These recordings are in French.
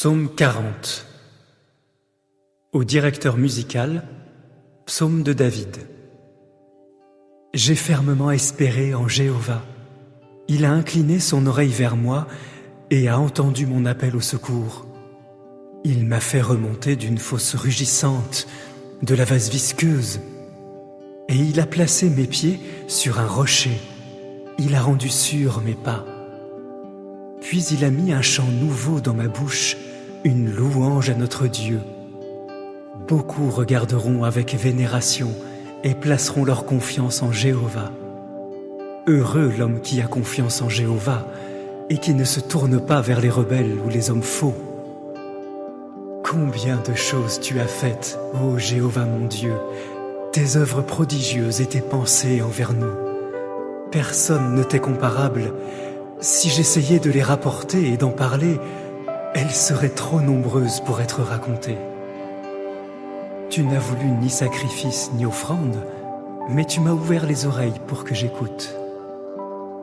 Psaume 40. Au directeur musical, psaume de David. J'ai fermement espéré en Jéhovah. Il a incliné son oreille vers moi et a entendu mon appel au secours. Il m'a fait remonter d'une fosse rugissante, de la vase visqueuse, et il a placé mes pieds sur un rocher. Il a rendu sûrs mes pas. Puis il a mis un chant nouveau dans ma bouche, une louange à notre Dieu. Beaucoup regarderont avec vénération et placeront leur confiance en Jéhovah. Heureux l'homme qui a confiance en Jéhovah et qui ne se tourne pas vers les rebelles ou les hommes faux. Combien de choses tu as faites, ô Jéhovah mon Dieu, tes œuvres prodigieuses et tes pensées envers nous. Personne ne t'est comparable. Si j'essayais de les rapporter et d'en parler, elles seraient trop nombreuses pour être racontées. Tu n'as voulu ni sacrifice ni offrande, mais tu m'as ouvert les oreilles pour que j'écoute.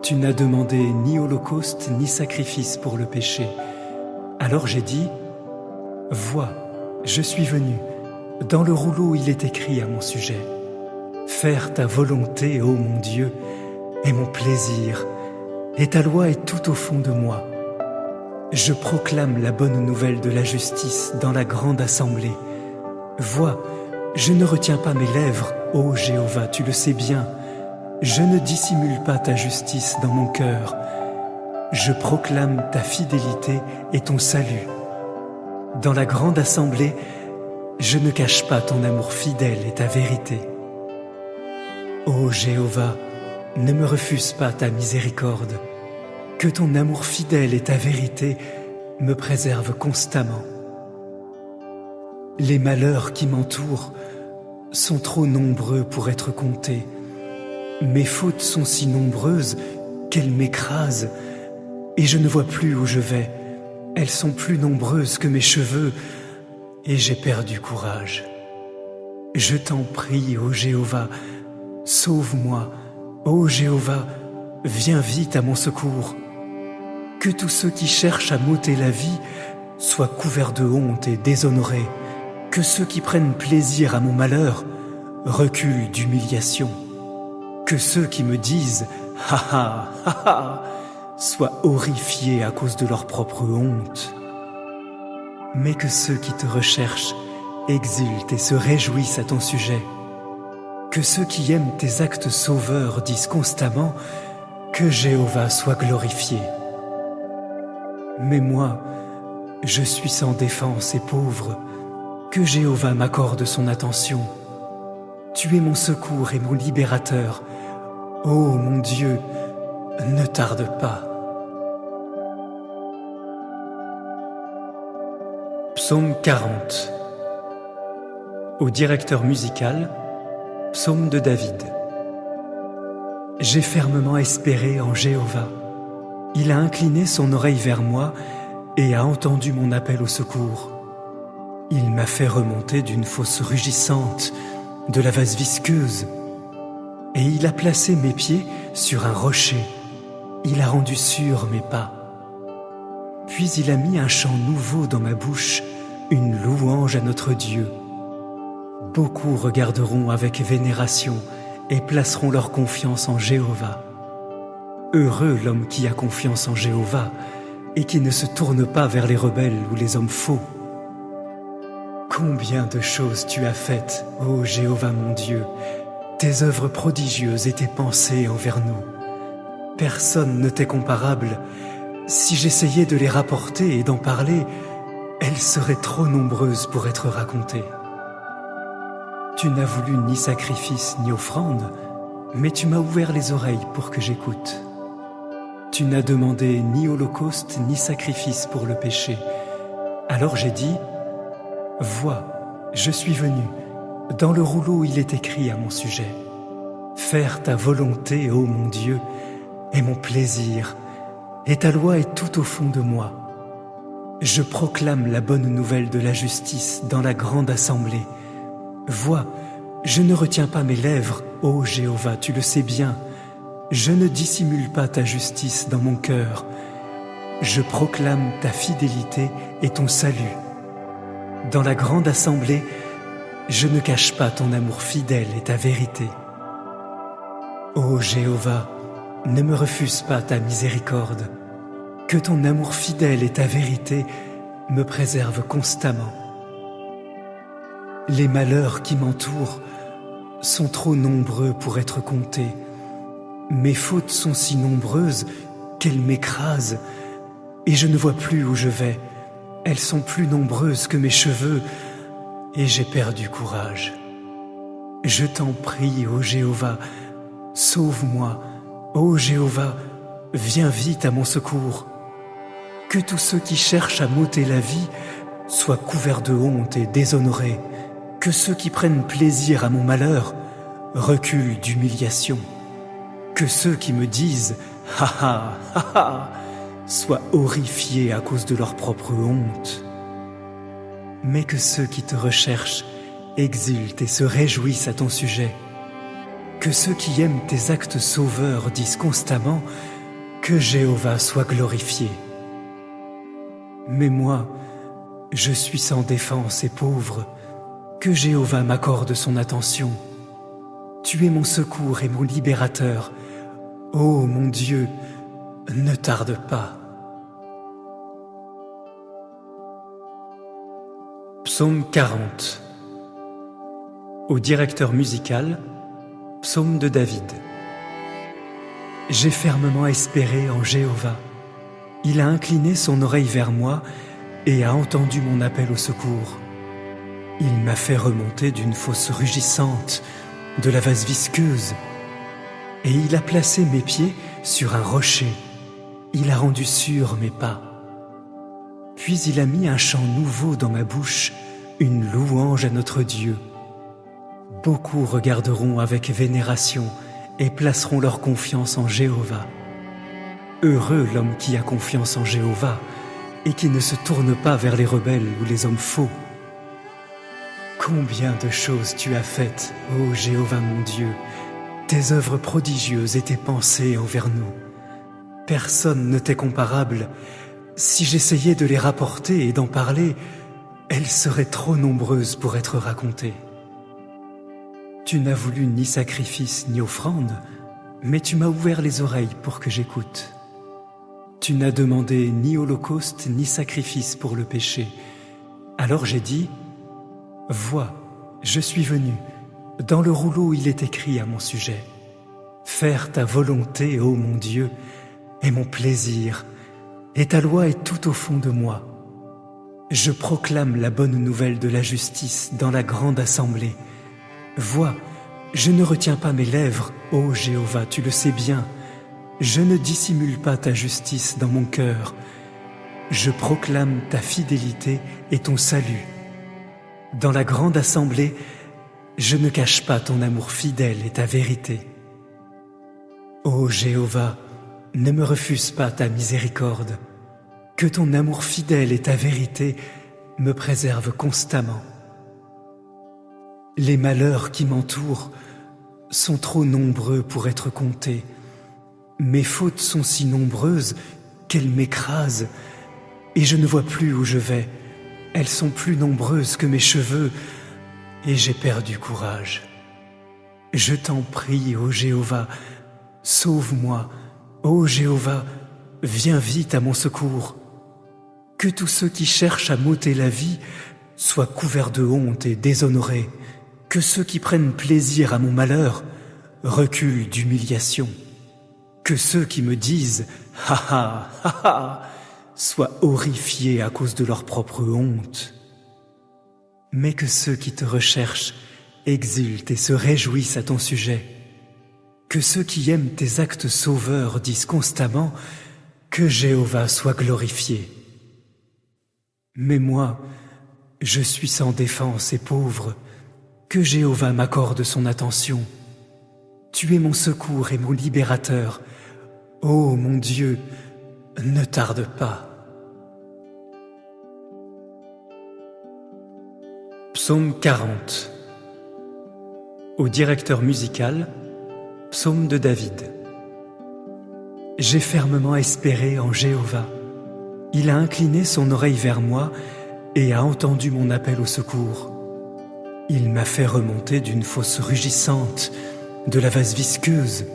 Tu n'as demandé ni holocauste ni sacrifice pour le péché. Alors j'ai dit, vois, je suis venu. Dans le rouleau il est écrit à mon sujet. Faire ta volonté, ô mon Dieu, est mon plaisir, et ta loi est tout au fond de moi. Je proclame la bonne nouvelle de la justice dans la grande assemblée. Vois, je ne retiens pas mes lèvres, ô Jéhovah, tu le sais bien. Je ne dissimule pas ta justice dans mon cœur. Je proclame ta fidélité et ton salut. Dans la grande assemblée, je ne cache pas ton amour fidèle et ta vérité. Ô Jéhovah, ne me refuse pas ta miséricorde. Que ton amour fidèle et ta vérité me préservent constamment. Les malheurs qui m'entourent sont trop nombreux pour être comptés. Mes fautes sont si nombreuses qu'elles m'écrasent et je ne vois plus où je vais. Elles sont plus nombreuses que mes cheveux et j'ai perdu courage. Je t'en prie, ô Jéhovah, sauve-moi. Ô Jéhovah, viens vite à mon secours. Que tous ceux qui cherchent à m'ôter la vie soient couverts de honte et déshonorés. Que ceux qui prennent plaisir à mon malheur reculent d'humiliation. Que ceux qui me disent « Ha ha, ha ha » soient horrifiés à cause de leur propre honte. Mais que ceux qui te recherchent exultent et se réjouissent à ton sujet. Que ceux qui aiment tes actes sauveurs disent constamment que Jéhovah soit glorifié. Mais moi, je suis sans défense et pauvre. Que Jéhovah m'accorde son attention. Tu es mon secours et mon libérateur. Ô mon Dieu, ne tarde pas. Psaume 40. Au directeur musical, psaume de David. J'ai fermement espéré en Jéhovah. Il a incliné son oreille vers moi et a entendu mon appel au secours. Il m'a fait remonter d'une fosse rugissante, de la vase visqueuse, et il a placé mes pieds sur un rocher. Il a rendu sûrs mes pas. Puis il a mis un chant nouveau dans ma bouche, une louange à notre Dieu. Beaucoup regarderont avec vénération et placeront leur confiance en Jéhovah. Heureux l'homme qui a confiance en Jéhovah et qui ne se tourne pas vers les rebelles ou les hommes faux. Combien de choses tu as faites, ô Jéhovah mon Dieu, tes œuvres prodigieuses et tes pensées envers nous. Personne ne t'est comparable. Si j'essayais de les rapporter et d'en parler, elles seraient trop nombreuses pour être racontées. Tu n'as voulu ni sacrifice ni offrande, mais tu m'as ouvert les oreilles pour que j'écoute. Tu n'as demandé ni holocauste ni sacrifice pour le péché. Alors j'ai dit, vois, je suis venu. Dans le rouleau il est écrit à mon sujet. Faire ta volonté, ô mon Dieu, est mon plaisir, et ta loi est tout au fond de moi. Je proclame la bonne nouvelle de la justice dans la grande assemblée. Vois, je ne retiens pas mes lèvres, ô Jéhovah, tu le sais bien. Je ne dissimule pas ta justice dans mon cœur. Je proclame ta fidélité et ton salut. Dans la grande assemblée, je ne cache pas ton amour fidèle et ta vérité. Ô Jéhovah, ne me refuse pas ta miséricorde. Que ton amour fidèle et ta vérité me préservent constamment. Les malheurs qui m'entourent sont trop nombreux pour être comptés. Mes fautes sont si nombreuses qu'elles m'écrasent et je ne vois plus où je vais. Elles sont plus nombreuses que mes cheveux et j'ai perdu courage. Je t'en prie, ô Jéhovah, sauve-moi. Ô Jéhovah, viens vite à mon secours. Que tous ceux qui cherchent à m'ôter la vie soient couverts de honte et déshonorés. Que ceux qui prennent plaisir à mon malheur reculent d'humiliation. Que ceux qui me disent « Ha ha, ha ha » soient horrifiés à cause de leur propre honte. Mais que ceux qui te recherchent exultent et se réjouissent à ton sujet. Que ceux qui aiment tes actes sauveurs disent constamment que Jéhovah soit glorifié. Mais moi, je suis sans défense et pauvre, que Jéhovah m'accorde son attention. Tu es mon secours et mon libérateur. Ô mon Dieu, ne tarde pas. Psaume 40. Au directeur musical, Psaume de David. J'ai fermement espéré en Jéhovah. Il a incliné son oreille vers moi et a entendu mon appel au secours. Il m'a fait remonter d'une fosse rugissante, de la vase visqueuse, et il a placé mes pieds sur un rocher. Il a rendu sûrs mes pas. Puis il a mis un chant nouveau dans ma bouche, une louange à notre Dieu. Beaucoup regarderont avec vénération et placeront leur confiance en Jéhovah. Heureux l'homme qui a confiance en Jéhovah et qui ne se tourne pas vers les rebelles ou les hommes faux. Combien de choses tu as faites, ô Jéhovah mon Dieu, tes œuvres prodigieuses et tes pensées envers nous. Personne ne t'est comparable. Si j'essayais de les rapporter et d'en parler, elles seraient trop nombreuses pour être racontées. Tu n'as voulu ni sacrifice ni offrande, mais tu m'as ouvert les oreilles pour que j'écoute. Tu n'as demandé ni holocauste ni sacrifice pour le péché. Alors j'ai dit, vois, je suis venu. Dans le rouleau, il est écrit à mon sujet. Faire ta volonté, ô mon Dieu, est mon plaisir, et ta loi est tout au fond de moi. Je proclame la bonne nouvelle de la justice dans la grande assemblée. Vois, je ne retiens pas mes lèvres, ô Jéhovah, tu le sais bien. Je ne dissimule pas ta justice dans mon cœur. Je proclame ta fidélité et ton salut. Dans la grande assemblée, je ne cache pas ton amour fidèle et ta vérité. Ô Jéhovah, ne me refuse pas ta miséricorde. Que ton amour fidèle et ta vérité me préservent constamment. Les malheurs qui m'entourent sont trop nombreux pour être comptés. Mes fautes sont si nombreuses qu'elles m'écrasent et je ne vois plus où je vais. Elles sont plus nombreuses que mes cheveux et j'ai perdu courage. Je t'en prie, ô Jéhovah, sauve-moi. Ô Jéhovah, viens vite à mon secours. Que tous ceux qui cherchent à m'ôter la vie soient couverts de honte et déshonorés. Que ceux qui prennent plaisir à mon malheur reculent d'humiliation. Que ceux qui me disent « Ha ha, ha ha » soient horrifiés à cause de leur propre honte. Mais que ceux qui te recherchent exultent et se réjouissent à ton sujet. Que ceux qui aiment tes actes sauveurs disent constamment que Jéhovah soit glorifié. Mais moi, je suis sans défense et pauvre, que Jéhovah m'accorde son attention. Tu es mon secours et mon libérateur. Ô mon Dieu, ne tarde pas. Psaume 40. Au directeur musical, Psaume de David. J'ai fermement espéré en Jéhovah. Il a incliné son oreille vers moi et a entendu mon appel au secours. Il m'a fait remonter d'une fosse rugissante, de la vase visqueuse,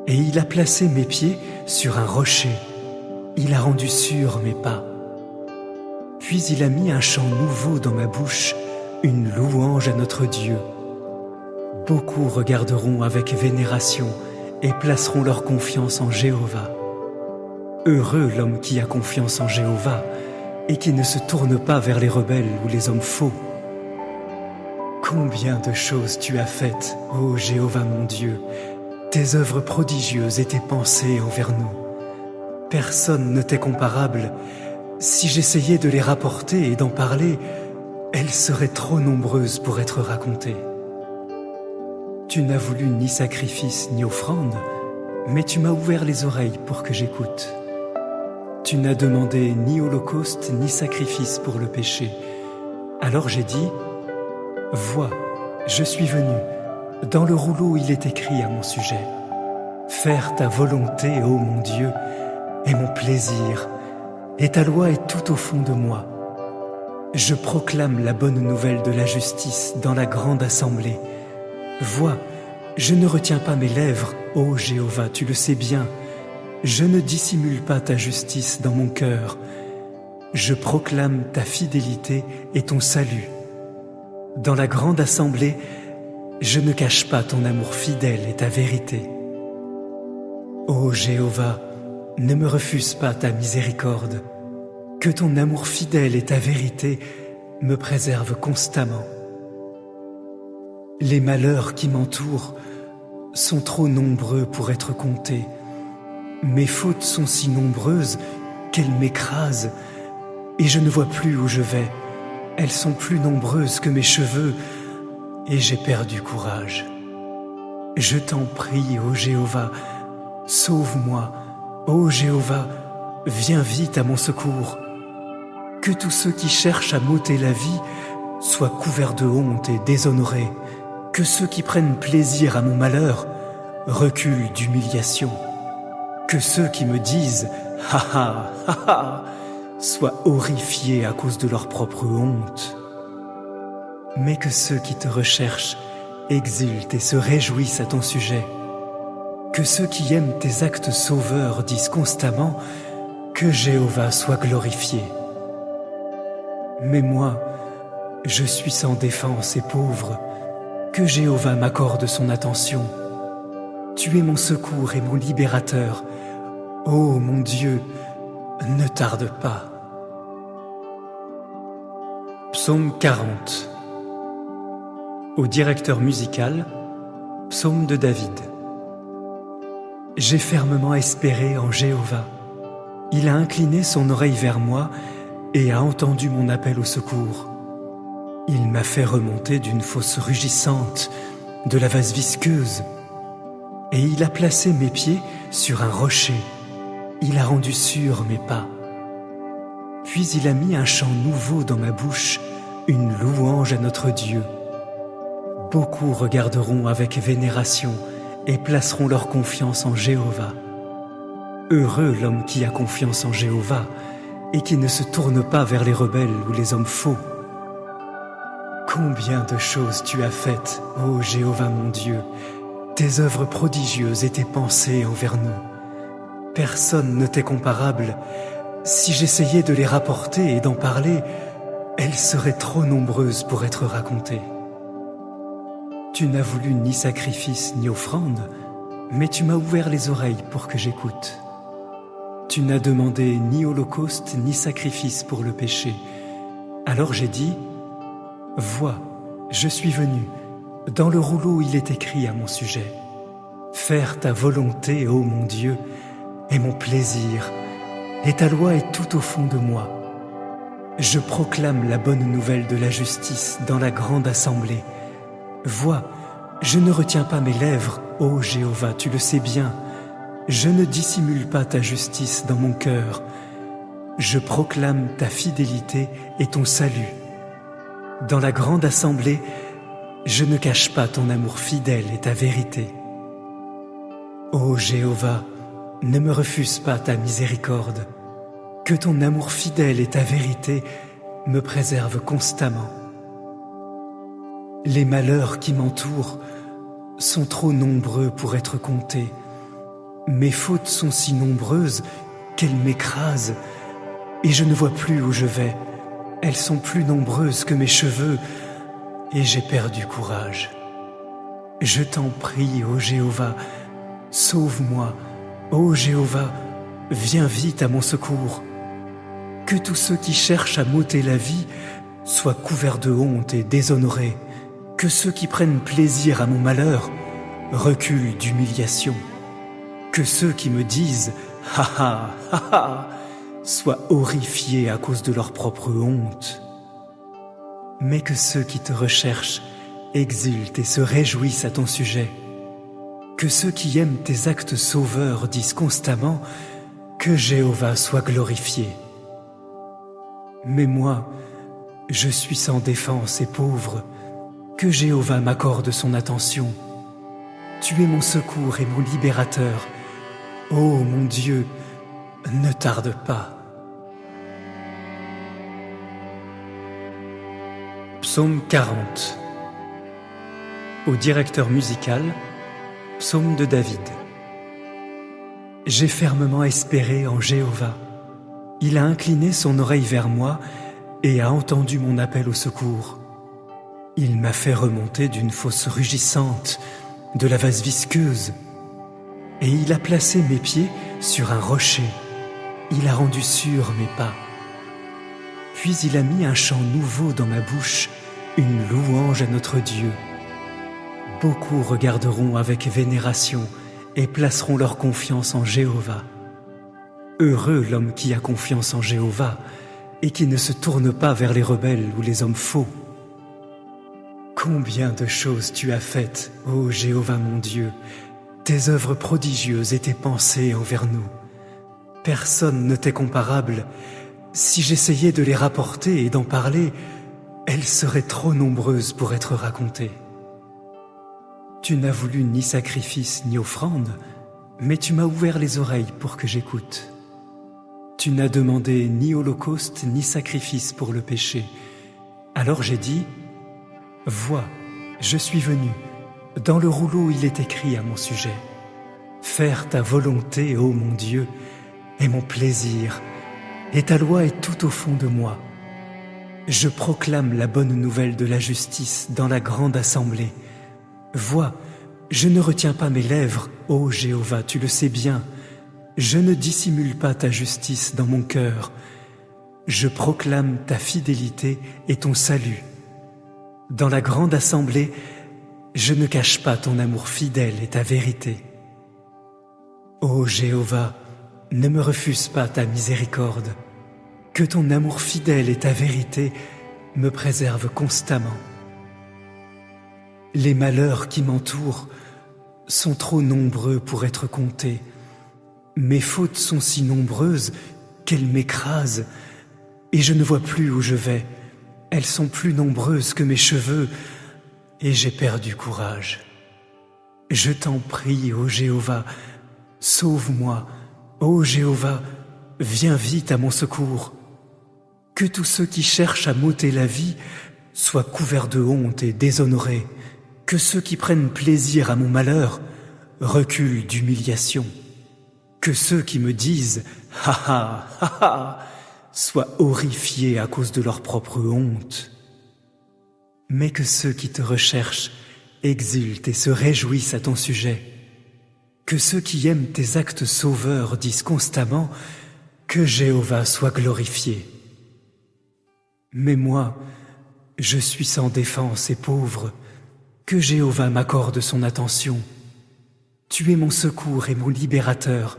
et il a placé mes pieds sur un rocher. Il a rendu sûrs mes pas. Puis il a mis un chant nouveau dans ma bouche, une louange à notre Dieu. Beaucoup regarderont avec vénération et placeront leur confiance en Jéhovah. Heureux l'homme qui a confiance en Jéhovah et qui ne se tourne pas vers les rebelles ou les hommes faux. Combien de choses tu as faites, ô Jéhovah mon Dieu, tes œuvres prodigieuses et tes pensées envers nous. Personne ne t'est comparable. Si j'essayais de les rapporter et d'en parler, elles seraient trop nombreuses pour être racontées. Tu n'as voulu ni sacrifice ni offrande, mais tu m'as ouvert les oreilles pour que j'écoute. Tu n'as demandé ni holocauste ni sacrifice pour le péché. Alors j'ai dit, vois, je suis venu. Dans le rouleau, il est écrit à mon sujet. Faire ta volonté, ô mon Dieu, est mon plaisir, et ta loi est tout au fond de moi. Je proclame la bonne nouvelle de la justice dans la grande assemblée. Vois, je ne retiens pas mes lèvres, ô Jéhovah, tu le sais bien. Je ne dissimule pas ta justice dans mon cœur. Je proclame ta fidélité et ton salut. Dans la grande assemblée, je ne cache pas ton amour fidèle et ta vérité. Ô Jéhovah, ne me refuse pas ta miséricorde. Que ton amour fidèle et ta vérité me préservent constamment. Les malheurs qui m'entourent sont trop nombreux pour être comptés. Mes fautes sont si nombreuses qu'elles m'écrasent et je ne vois plus où je vais. Elles sont plus nombreuses que mes cheveux et j'ai perdu courage. Je t'en prie, ô Jéhovah, sauve-moi. Ô Jéhovah, viens vite à mon secours. Que tous ceux qui cherchent à m'ôter la vie soient couverts de honte et déshonorés. Que ceux qui prennent plaisir à mon malheur reculent d'humiliation. Que ceux qui me disent « Ha ha, ha ha » soient horrifiés à cause de leur propre honte. Mais que ceux qui te recherchent exultent et se réjouissent à ton sujet. Que ceux qui aiment tes actes sauveurs disent constamment que Jéhovah soit glorifié. Mais moi, je suis sans défense et pauvre. Que Jéhovah m'accorde son attention. Tu es mon secours et mon libérateur. Ô mon Dieu, ne tarde pas. Psaume 40. Au directeur musical, psaume de David. J'ai fermement espéré en Jéhovah. Il a incliné son oreille vers moi et a entendu mon appel au secours. Il m'a fait remonter d'une fosse rugissante, de la vase visqueuse, et il a placé mes pieds sur un rocher. Il a rendu sûrs mes pas. Puis il a mis un chant nouveau dans ma bouche, une louange à notre Dieu. Beaucoup regarderont avec vénération et placeront leur confiance en Jéhovah. Heureux l'homme qui a confiance en Jéhovah et qui ne se tourne pas vers les rebelles ou les hommes faux. Combien de choses tu as faites, ô Jéhovah mon Dieu, tes œuvres prodigieuses et tes pensées envers nous. Personne ne t'est comparable. Si j'essayais de les rapporter et d'en parler, elles seraient trop nombreuses pour être racontées. Tu n'as voulu ni sacrifice ni offrande, mais tu m'as ouvert les oreilles pour que j'écoute. Tu n'as demandé ni holocauste ni sacrifice pour le péché. Alors j'ai dit, vois, je suis venu. Dans le rouleau, il est écrit à mon sujet. Faire ta volonté, ô mon Dieu, est mon plaisir, et ta loi est tout au fond de moi. Je proclame la bonne nouvelle de la justice dans la grande assemblée. Vois, je ne retiens pas mes lèvres, ô Jéhovah, tu le sais bien. Je ne dissimule pas ta justice dans mon cœur. Je proclame ta fidélité et ton salut. Dans la grande assemblée, je ne cache pas ton amour fidèle et ta vérité. Ô Jéhovah, ne me refuse pas ta miséricorde. Que ton amour fidèle et ta vérité me préservent constamment. Les malheurs qui m'entourent sont trop nombreux pour être comptés. Mes fautes sont si nombreuses qu'elles m'écrasent et je ne vois plus où je vais. Elles sont plus nombreuses que mes cheveux et j'ai perdu courage. Je t'en prie, ô Jéhovah, sauve-moi. Ô Jéhovah, viens vite à mon secours. Que tous ceux qui cherchent à m'ôter la vie soient couverts de honte et déshonorés. Que ceux qui prennent plaisir à mon malheur reculent d'humiliation. Que ceux qui me disent « Ha ha, ha ha » soient horrifiés à cause de leur propre honte. Mais que ceux qui te recherchent exultent et se réjouissent à ton sujet. Que ceux qui aiment tes actes sauveurs disent constamment que Jéhovah soit glorifié. Mais moi, je suis sans défense et pauvre, que Jéhovah m'accorde son attention. Tu es mon secours et mon libérateur. Ô mon Dieu, ne tarde pas. Psaume 40. Au directeur musical, psaume de David. J'ai fermement espéré en Jéhovah. Il a incliné son oreille vers moi et a entendu mon appel au secours. Il m'a fait remonter d'une fosse rugissante, de la vase visqueuse, et il a placé mes pieds sur un rocher. Il a rendu sûrs mes pas. Puis il a mis un chant nouveau dans ma bouche, une louange à notre Dieu. Beaucoup regarderont avec vénération et placeront leur confiance en Jéhovah. Heureux l'homme qui a confiance en Jéhovah et qui ne se tourne pas vers les rebelles ou les hommes faux. Combien de choses tu as faites, ô Jéhovah mon Dieu, tes œuvres prodigieuses et tes pensées envers nous. Personne ne t'est comparable. Si j'essayais de les rapporter et d'en parler, elles seraient trop nombreuses pour être racontées. Tu n'as voulu ni sacrifice ni offrande, mais tu m'as ouvert les oreilles pour que j'écoute. Tu n'as demandé ni holocauste ni sacrifice pour le péché. Alors j'ai dit, vois, je suis venu. Dans le rouleau, il est écrit à mon sujet. Faire ta volonté, ô mon Dieu, est mon plaisir, et ta loi est tout au fond de moi. Je proclame la bonne nouvelle de la justice dans la grande assemblée. Vois, je ne retiens pas mes lèvres, ô Jéhovah, tu le sais bien. Je ne dissimule pas ta justice dans mon cœur. Je proclame ta fidélité et ton salut. Dans la grande assemblée, je ne cache pas ton amour fidèle et ta vérité. Ô Jéhovah, ne me refuse pas ta miséricorde. Que ton amour fidèle et ta vérité me préservent constamment. Les malheurs qui m'entourent sont trop nombreux pour être comptés. Mes fautes sont si nombreuses qu'elles m'écrasent et je ne vois plus où je vais. Elles sont plus nombreuses que mes cheveux et j'ai perdu courage. Je t'en prie, ô Jéhovah, sauve-moi. Ô Jéhovah, viens vite à mon secours. Que tous ceux qui cherchent à m'ôter la vie soient couverts de honte et déshonorés. Que ceux qui prennent plaisir à mon malheur reculent d'humiliation. Que ceux qui me disent « Ha ha, ha ha » soient horrifiés à cause de leur propre honte. Mais que ceux qui te recherchent exultent et se réjouissent à ton sujet. Que ceux qui aiment tes actes sauveurs disent constamment que Jéhovah soit glorifié. Mais moi, je suis sans défense et pauvre, que Jéhovah m'accorde son attention. Tu es mon secours et mon libérateur.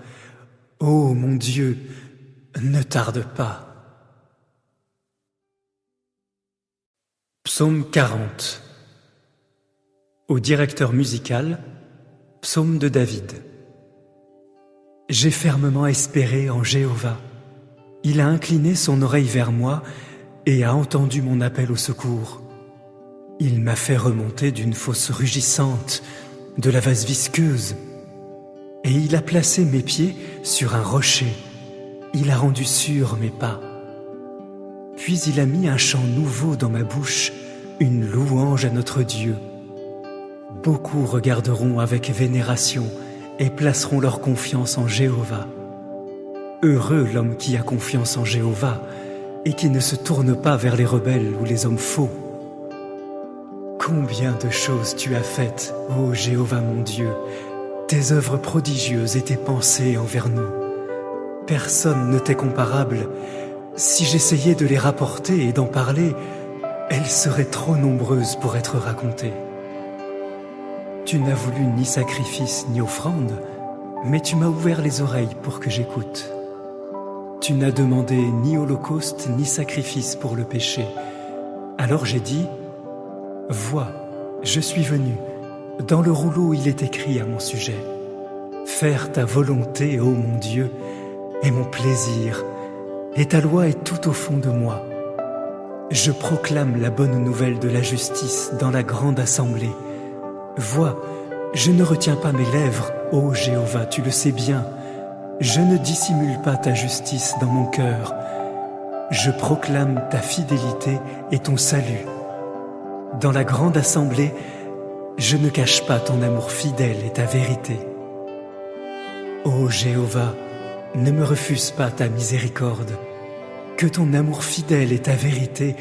Ô mon Dieu, ne tarde pas. Psaume 40. Au directeur musical, psaume de David. J'ai fermement espéré en Jéhovah. Il a incliné son oreille vers moi et a entendu mon appel au secours. Il m'a fait remonter d'une fosse rugissante, de la vase visqueuse, et il a placé mes pieds sur un rocher. il a rendu sûrs mes pas. Puis il a mis un chant nouveau dans ma bouche, une louange à notre Dieu. Beaucoup regarderont avec vénération et placeront leur confiance en Jéhovah. Heureux l'homme qui a confiance en Jéhovah et qui ne se tourne pas vers les rebelles ou les hommes faux. Combien de choses tu as faites, ô Jéhovah mon Dieu, tes œuvres prodigieuses et tes pensées envers nous. Personne ne t'est comparable. Si j'essayais de les rapporter et d'en parler, elles seraient trop nombreuses pour être racontées. Tu n'as voulu ni sacrifice ni offrande, mais tu m'as ouvert les oreilles pour que j'écoute. Tu n'as demandé ni holocauste ni sacrifice pour le péché. Alors j'ai dit, vois, je suis venu. Dans le rouleau il est écrit à mon sujet. Faire ta volonté, ô mon Dieu, est mon plaisir, et ta loi est tout au fond de moi. Je proclame la bonne nouvelle de la justice dans la grande assemblée. Vois, je ne retiens pas mes lèvres, ô Jéhovah, tu le sais bien. Je ne dissimule pas ta justice dans mon cœur. Je proclame ta fidélité et ton salut. Dans la grande assemblée, je ne cache pas ton amour fidèle et ta vérité. Ô Jéhovah, ne me refuse pas ta miséricorde. Que ton amour fidèle et ta vérité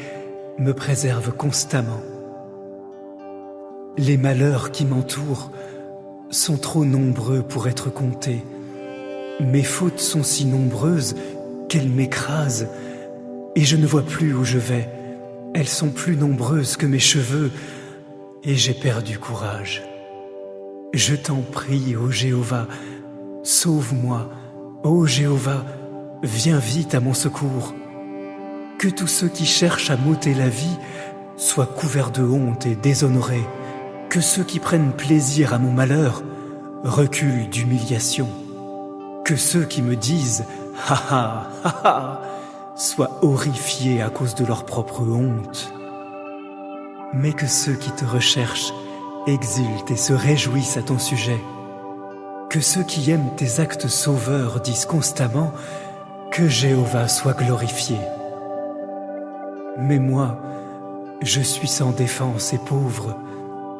me préservent constamment. Les malheurs qui m'entourent sont trop nombreux pour être comptés. Mes fautes sont si nombreuses qu'elles m'écrasent et je ne vois plus où je vais. Elles sont plus nombreuses que mes cheveux et j'ai perdu courage. Je t'en prie, ô Jéhovah, sauve-moi. Ô Jéhovah, viens vite à mon secours. Que tous ceux qui cherchent à m'ôter la vie soient couverts de honte et déshonorés. Que ceux qui prennent plaisir à mon malheur reculent d'humiliation. Que ceux qui me disent « Ha ha, ha ha » soient horrifiés à cause de leur propre honte. Mais que ceux qui te recherchent exultent et se réjouissent à ton sujet. Que ceux qui aiment tes actes sauveurs disent constamment que Jéhovah soit glorifié. Mais moi, je suis sans défense et pauvre,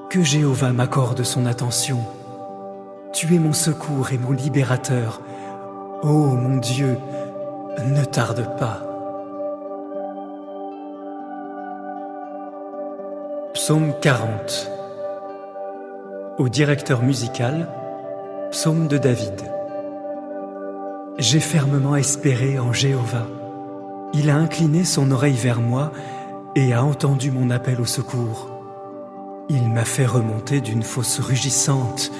que Jéhovah m'accorde son attention. Tu es mon secours et mon libérateur. Ô mon Dieu, ne tarde pas. Psaume 40. Au directeur musical, Psaume de David. J'ai fermement espéré en Jéhovah. Il a incliné son oreille vers moi et a entendu mon appel au secours. Il m'a fait remonter d'une fosse rugissante,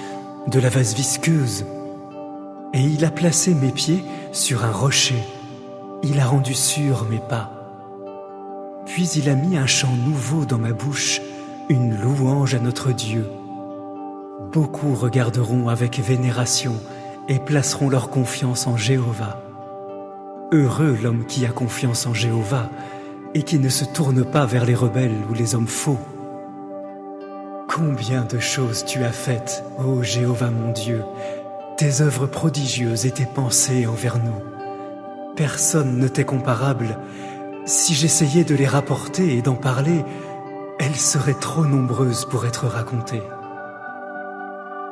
de la vase visqueuse, et il a placé mes pieds sur un rocher. Il a rendu sûrs mes pas. Puis il a mis un chant nouveau dans ma bouche, une louange à notre Dieu. Beaucoup regarderont avec vénération et placeront leur confiance en Jéhovah. Heureux l'homme qui a confiance en Jéhovah et qui ne se tourne pas vers les rebelles ou les hommes faux. Combien de choses tu as faites, ô Jéhovah mon Dieu, tes œuvres prodigieuses et tes pensées envers nous. Personne ne t'est comparable. Si j'essayais de les rapporter et d'en parler, elles seraient trop nombreuses pour être racontées.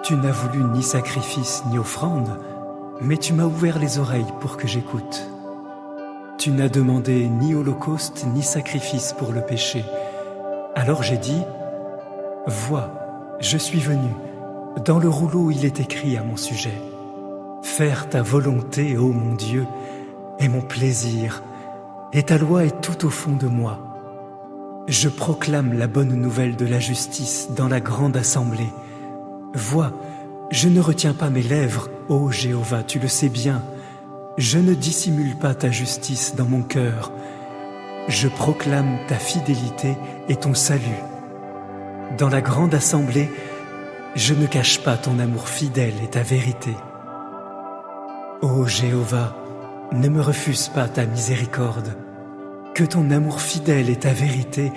Tu n'as voulu ni sacrifice ni offrande, mais tu m'as ouvert les oreilles pour que j'écoute. Tu n'as demandé ni holocauste ni sacrifice pour le péché. Alors j'ai dit, vois, je suis venu. Dans le rouleau il est écrit à mon sujet. Faire ta volonté, ô mon Dieu, est mon plaisir, et ta loi est tout au fond de moi. Je proclame la bonne nouvelle de la justice dans la grande assemblée. Vois, je ne retiens pas mes lèvres, ô Jéhovah, tu le sais bien. Je ne dissimule pas ta justice dans mon cœur. Je proclame ta fidélité et ton salut. Dans la grande assemblée, je ne cache pas ton amour fidèle et ta vérité. Ô Jéhovah, ne me refuse pas ta miséricorde. Que ton amour fidèle et ta vérité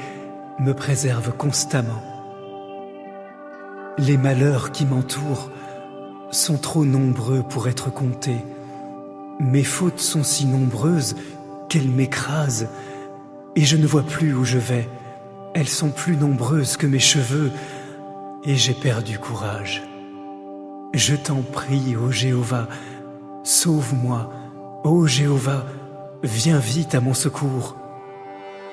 me préservent constamment. Les malheurs qui m'entourent sont trop nombreux pour être comptés. Mes fautes sont si nombreuses qu'elles m'écrasent, et je ne vois plus où je vais. Elles sont plus nombreuses que mes cheveux, et j'ai perdu courage. Je t'en prie, ô Jéhovah, sauve-moi. Ô Jéhovah, viens vite à mon secours.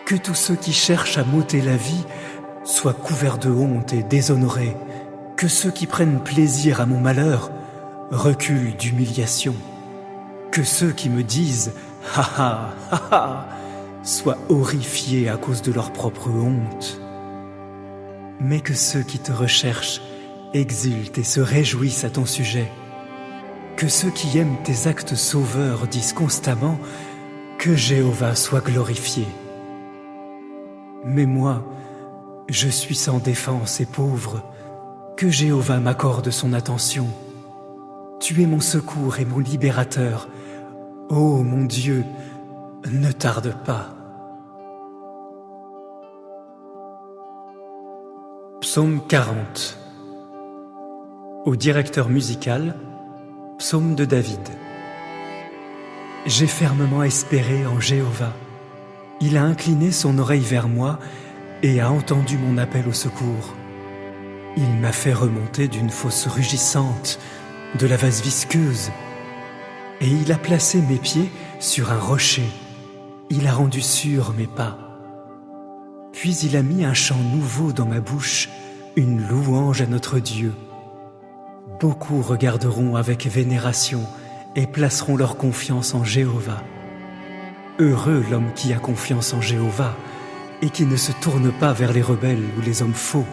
Que tous ceux qui cherchent à m'ôter la vie soient couverts de honte et déshonorés. Que ceux qui prennent plaisir à mon malheur reculent d'humiliation. Que ceux qui me disent « Ha ha, ha ha » soient horrifiés à cause de leur propre honte. Mais que ceux qui te recherchent exultent et se réjouissent à ton sujet. Que ceux qui aiment tes actes sauveurs disent constamment que Jéhovah soit glorifié. Mais moi, je suis sans défense et pauvre, que Jéhovah m'accorde son attention. Tu es mon secours et mon libérateur. Ô mon Dieu, ne tarde pas. Psaume 40. Au directeur musical, psaume de David. J'ai fermement espéré en Jéhovah. Il a incliné son oreille vers moi et a entendu mon appel au secours. Il m'a fait remonter d'une fosse rugissante, de la vase visqueuse, et il a placé mes pieds sur un rocher. Il a rendu sûrs mes pas. Puis il a mis un chant nouveau dans ma bouche, une louange à notre Dieu. Beaucoup regarderont avec vénération et placeront leur confiance en Jéhovah. Heureux l'homme qui a confiance en Jéhovah et qui ne se tourne pas vers les rebelles ou les hommes faux.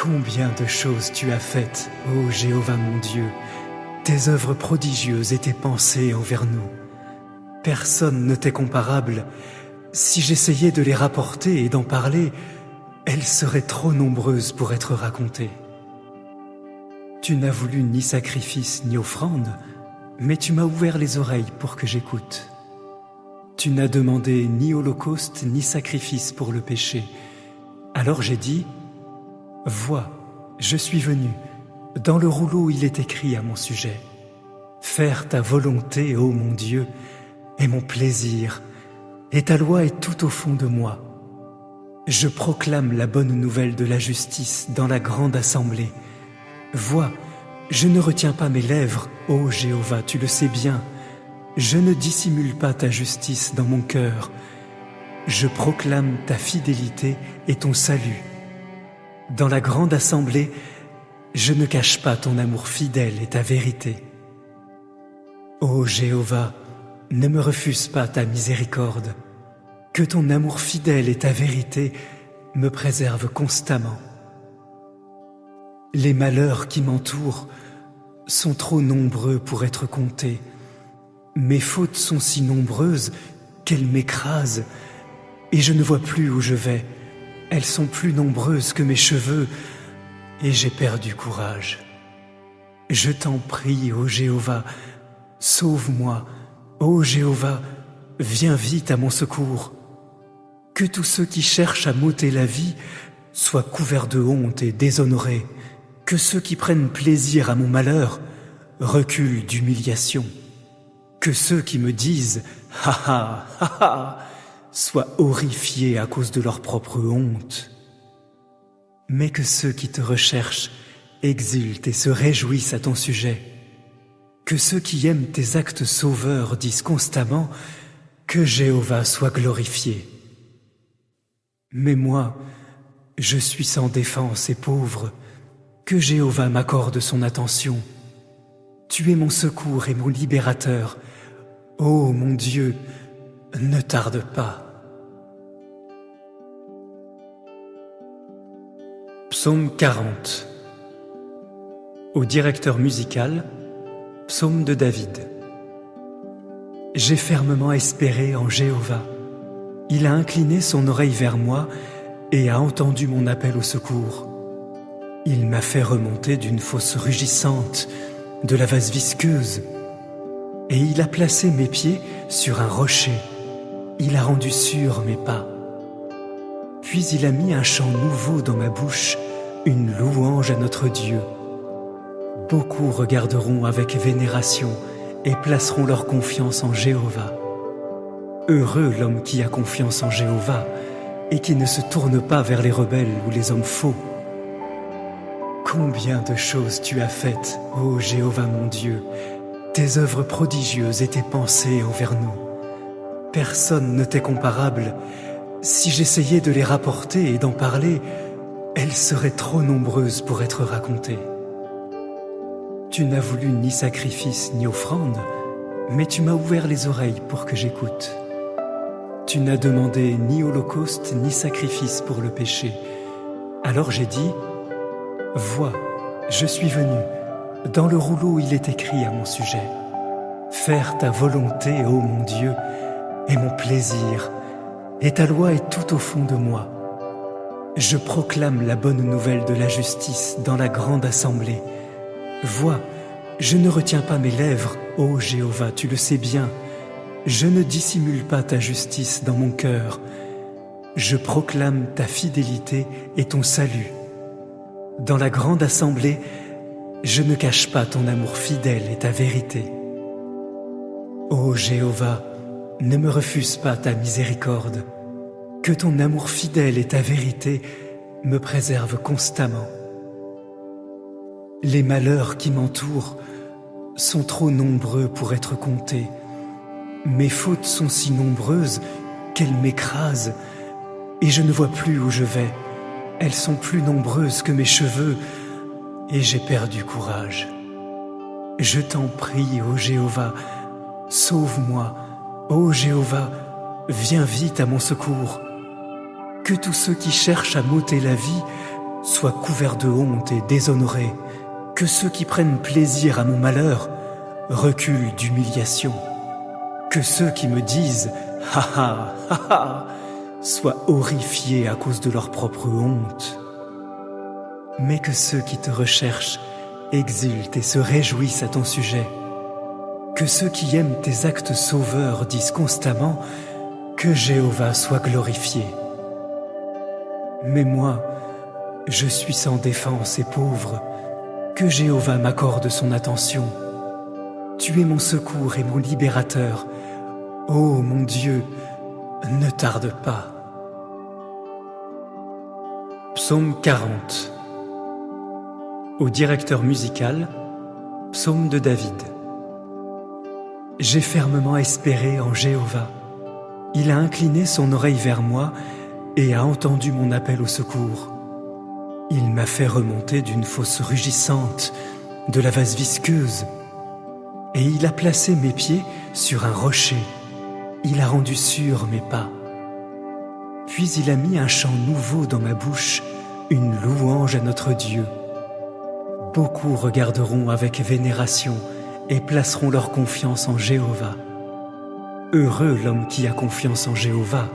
Combien de choses tu as faites, ô Jéhovah mon Dieu, tes œuvres prodigieuses et tes pensées envers nous. Personne ne t'est comparable. Si j'essayais de les rapporter et d'en parler, elles seraient trop nombreuses pour être racontées. Tu n'as voulu ni sacrifice ni offrande, mais tu m'as ouvert les oreilles pour que j'écoute. Tu n'as demandé ni holocauste ni sacrifice pour le péché. Alors j'ai dit, « Vois, je suis venu. Dans le rouleau il est écrit à mon sujet. Faire ta volonté, ô mon Dieu, est mon plaisir, et ta loi est tout au fond de moi. Je proclame la bonne nouvelle de la justice dans la grande assemblée. Vois, je ne retiens pas mes lèvres, ô Jéhovah, tu le sais bien. Je ne dissimule pas ta justice dans mon cœur. Je proclame ta fidélité et ton salut. Dans la grande assemblée, je ne cache pas ton amour fidèle et ta vérité. Ô Jéhovah, ne me refuse pas ta miséricorde. Que ton amour fidèle et ta vérité me préservent constamment. Les malheurs qui m'entourent sont trop nombreux pour être comptés. Mes fautes sont si nombreuses qu'elles m'écrasent, et je ne vois plus où je vais. Elles sont plus nombreuses que mes cheveux, et j'ai perdu courage. Je t'en prie, ô Jéhovah, sauve-moi. Ô Jéhovah, viens vite à mon secours. Que tous ceux qui cherchent à m'ôter la vie soient couverts de honte et déshonorés. Que ceux qui prennent plaisir à mon malheur reculent d'humiliation. Que ceux qui me disent « Ha ha, ha ha » soient horrifiés à cause de leur propre honte. Mais que ceux qui te recherchent exultent et se réjouissent à ton sujet. Que ceux qui aiment tes actes sauveurs disent constamment que Jéhovah soit glorifié. Mais moi, je suis sans défense et pauvre, que Jéhovah m'accorde son attention. Tu es mon secours et mon libérateur. Ô mon Dieu, ne tarde pas. Psaume 40. Au directeur musical, psaume de David. J'ai fermement espéré en Jéhovah. Il a incliné son oreille vers moi et a entendu mon appel au secours. Il m'a fait remonter d'une fosse rugissante, de la vase visqueuse, et il a placé mes pieds sur un rocher. Il a rendu sûrs mes pas. Puis il a mis un chant nouveau dans ma bouche, une louange à notre Dieu. Beaucoup regarderont avec vénération et placeront leur confiance en Jéhovah. Heureux l'homme qui a confiance en Jéhovah et qui ne se tourne pas vers les rebelles ou les hommes faux. Combien de choses tu as faites, ô Jéhovah mon Dieu, tes œuvres prodigieuses et tes pensées envers nous. Personne ne t'est comparable. Si j'essayais de les rapporter et d'en parler, elles seraient trop nombreuses pour être racontées. Tu n'as voulu ni sacrifice ni offrande, mais tu m'as ouvert les oreilles pour que j'écoute. Tu n'as demandé ni holocauste ni sacrifice pour le péché. Alors j'ai dit, vois, je suis venu. Dans le rouleau, il est écrit à mon sujet. Faire ta volonté, ô mon Dieu, est mon plaisir, et ta loi est tout au fond de moi. Je proclame la bonne nouvelle de la justice dans la grande assemblée. Vois, je ne retiens pas mes lèvres, ô Jéhovah, tu le sais bien. Je ne dissimule pas ta justice dans mon cœur. Je proclame ta fidélité et ton salut. Dans la grande assemblée, je ne cache pas ton amour fidèle et ta vérité. Ô Jéhovah, ne me refuse pas ta miséricorde. Que ton amour fidèle et ta vérité me préservent constamment. Les malheurs qui m'entourent sont trop nombreux pour être comptés. Mes fautes sont si nombreuses qu'elles m'écrasent et je ne vois plus où je vais. Elles sont plus nombreuses que mes cheveux et j'ai perdu courage. Je t'en prie, ô Jéhovah, sauve-moi. Ô Jéhovah, viens vite à mon secours. Que tous ceux qui cherchent à m'ôter la vie soient couverts de honte et déshonorés. Que ceux qui prennent plaisir à mon malheur reculent d'humiliation. Que ceux qui me disent « Ha ha, ha ha » soient horrifiés à cause de leur propre honte. Mais que ceux qui te recherchent exultent et se réjouissent à ton sujet. Que ceux qui aiment tes actes sauveurs disent constamment que Jéhovah soit glorifié. Mais moi, je suis sans défense et pauvre, que Jéhovah m'accorde son attention. Tu es mon secours et mon libérateur. Ô mon Dieu, ne tarde pas. Psaume 40. Au directeur musical, Psaume de David. J'ai fermement espéré en Jéhovah. Il a incliné son oreille vers moi et a entendu mon appel au secours. Il m'a fait remonter d'une fosse rugissante, de la vase visqueuse, et il a placé mes pieds sur un rocher. Il a rendu sûrs mes pas. Puis il a mis un chant nouveau dans ma bouche, une louange à notre Dieu. Beaucoup regarderont avec vénération et placeront leur confiance en Jéhovah. Heureux l'homme qui a confiance en Jéhovah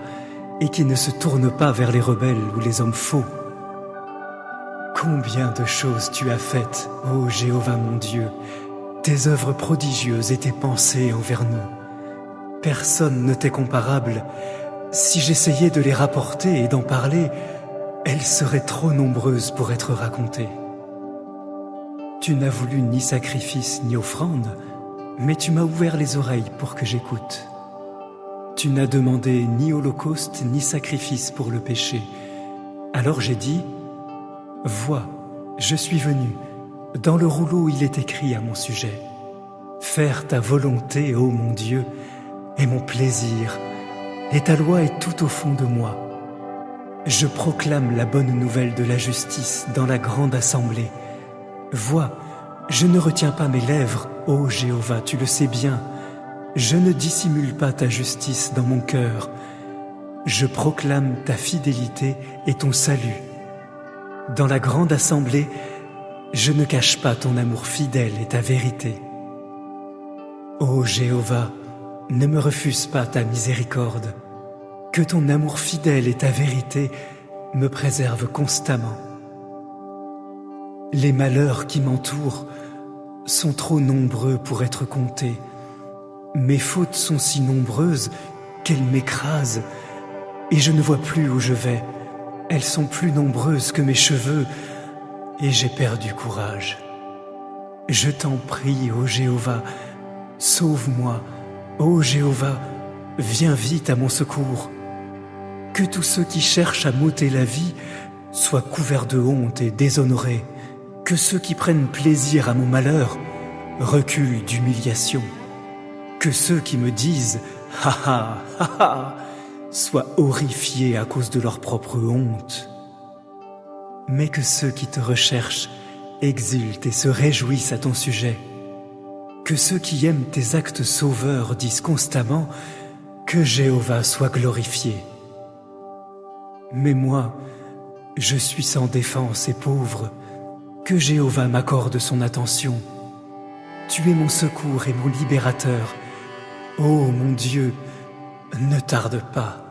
et qui ne se tourne pas vers les rebelles ou les hommes faux. Combien de choses tu as faites, ô Jéhovah mon Dieu, tes œuvres prodigieuses et tes pensées envers nous. Personne ne t'est comparable. Si j'essayais de les rapporter et d'en parler, elles seraient trop nombreuses pour être racontées. Tu n'as voulu ni sacrifice ni offrande, mais tu m'as ouvert les oreilles pour que j'écoute. Tu n'as demandé ni holocauste ni sacrifice pour le péché. Alors j'ai dit, vois, je suis venu. Dans le rouleau, il est écrit à mon sujet. Faire ta volonté, ô mon Dieu, est mon plaisir, et ta loi est tout au fond de moi. Je proclame la bonne nouvelle de la justice dans la grande assemblée. Vois, je ne retiens pas mes lèvres, ô Jéhovah, tu le sais bien. Je ne dissimule pas ta justice dans mon cœur. Je proclame ta fidélité et ton salut. Dans la grande assemblée, je ne cache pas ton amour fidèle et ta vérité. Ô Jéhovah, ne me refuse pas ta miséricorde. Que ton amour fidèle et ta vérité me préservent constamment. Les malheurs qui m'entourent sont trop nombreux pour être comptés. Mes fautes sont si nombreuses qu'elles m'écrasent et je ne vois plus où je vais. Elles sont plus nombreuses que mes cheveux et j'ai perdu courage. Je t'en prie, ô Jéhovah, Sauve-moi, ô Jéhovah, viens vite à mon secours. Que tous ceux qui cherchent à m'ôter la vie soient couverts de honte et déshonorés. Que ceux qui prennent plaisir à mon malheur reculent d'humiliation. Que ceux qui me disent « Ha ha, ha ha » soient horrifiés à cause de leur propre honte. Mais que ceux qui te recherchent exultent et se réjouissent à ton sujet. Que ceux qui aiment tes actes sauveurs disent constamment que Jéhovah soit glorifié. Mais moi, je suis sans défense et pauvre, que Jéhovah m'accorde son attention. Tu es mon secours et mon libérateur. Ô mon Dieu, ne tarde pas.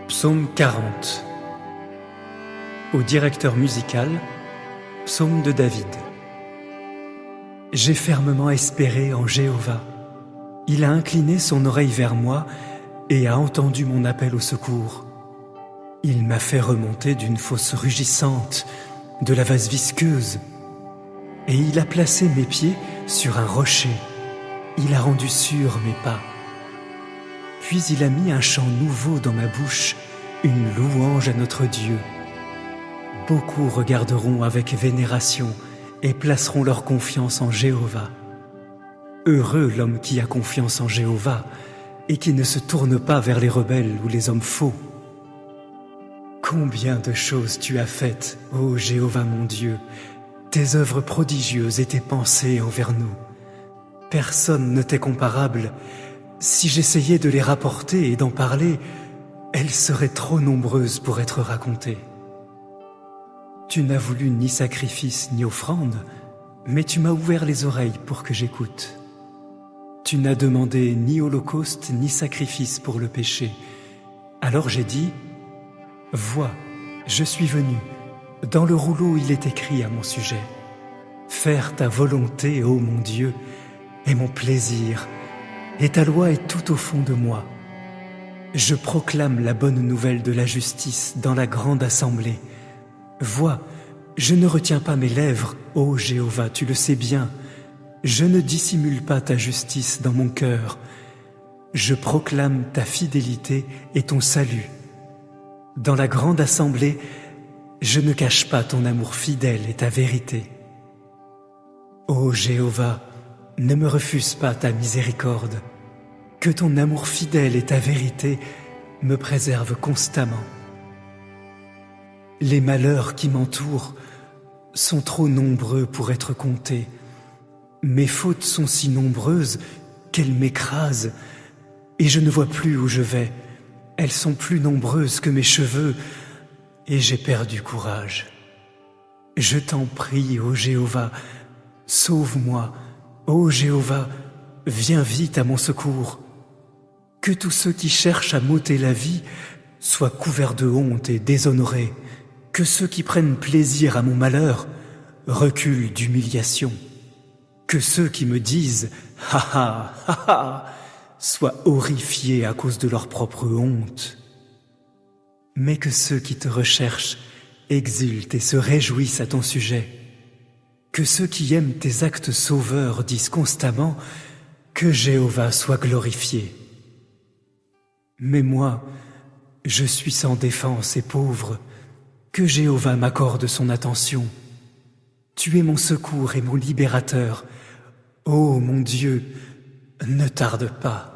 Psaume 40. Au directeur musical, Psaume de David. J'ai fermement espéré en Jéhovah. Il a incliné son oreille vers moi et a entendu mon appel au secours. Il m'a fait remonter d'une fosse rugissante, de la vase visqueuse, et il a placé mes pieds sur un rocher. Il a rendu sûrs mes pas. Puis il a mis un chant nouveau dans ma bouche, une louange à notre Dieu. Beaucoup regarderont avec vénération et placeront leur confiance en Jéhovah. Heureux l'homme qui a confiance en Jéhovah et qui ne se tourne pas vers les rebelles ou les hommes faux. Combien de choses tu as faites, ô Jéhovah mon Dieu, tes œuvres prodigieuses et tes pensées envers nous. Personne ne t'est comparable. Si j'essayais de les rapporter et d'en parler, elles seraient trop nombreuses pour être racontées. Tu n'as voulu ni sacrifice ni offrande, mais tu m'as ouvert les oreilles pour que j'écoute. Tu n'as demandé ni holocauste ni sacrifice pour le péché. Alors j'ai dit, vois, je suis venu. Dans le rouleau il est écrit à mon sujet. Faire ta volonté, ô mon Dieu, est mon plaisir, et ta loi est tout au fond de moi. Je proclame la bonne nouvelle de la justice dans la grande assemblée. Vois, je ne retiens pas mes lèvres, ô Jéhovah, tu le sais bien. Je ne dissimule pas ta justice dans mon cœur. Je proclame ta fidélité et ton salut. Dans la grande assemblée, je ne cache pas ton amour fidèle et ta vérité. Ô Jéhovah, ne me refuse pas ta miséricorde. Que ton amour fidèle et ta vérité me préservent constamment. Les malheurs qui m'entourent sont trop nombreux pour être comptés. Mes fautes sont si nombreuses qu'elles m'écrasent et je ne vois plus où je vais. Elles sont plus nombreuses que mes cheveux et j'ai perdu courage. Je t'en prie, ô Jéhovah, sauve-moi. Ô Jéhovah, viens vite à mon secours. Que tous ceux qui cherchent à m'ôter la vie soient couverts de honte et déshonorés. Que ceux qui prennent plaisir à mon malheur reculent d'humiliation. Que ceux qui me disent « Ha ha, ha ha » soient horrifiés à cause de leur propre honte. Mais que ceux qui te recherchent exultent et se réjouissent à ton sujet. Que ceux qui aiment tes actes sauveurs disent constamment que Jéhovah soit glorifié. Mais moi, je suis sans défense et pauvre, que Jéhovah m'accorde son attention. Tu es mon secours et mon libérateur. Ô mon Dieu, ne tarde pas.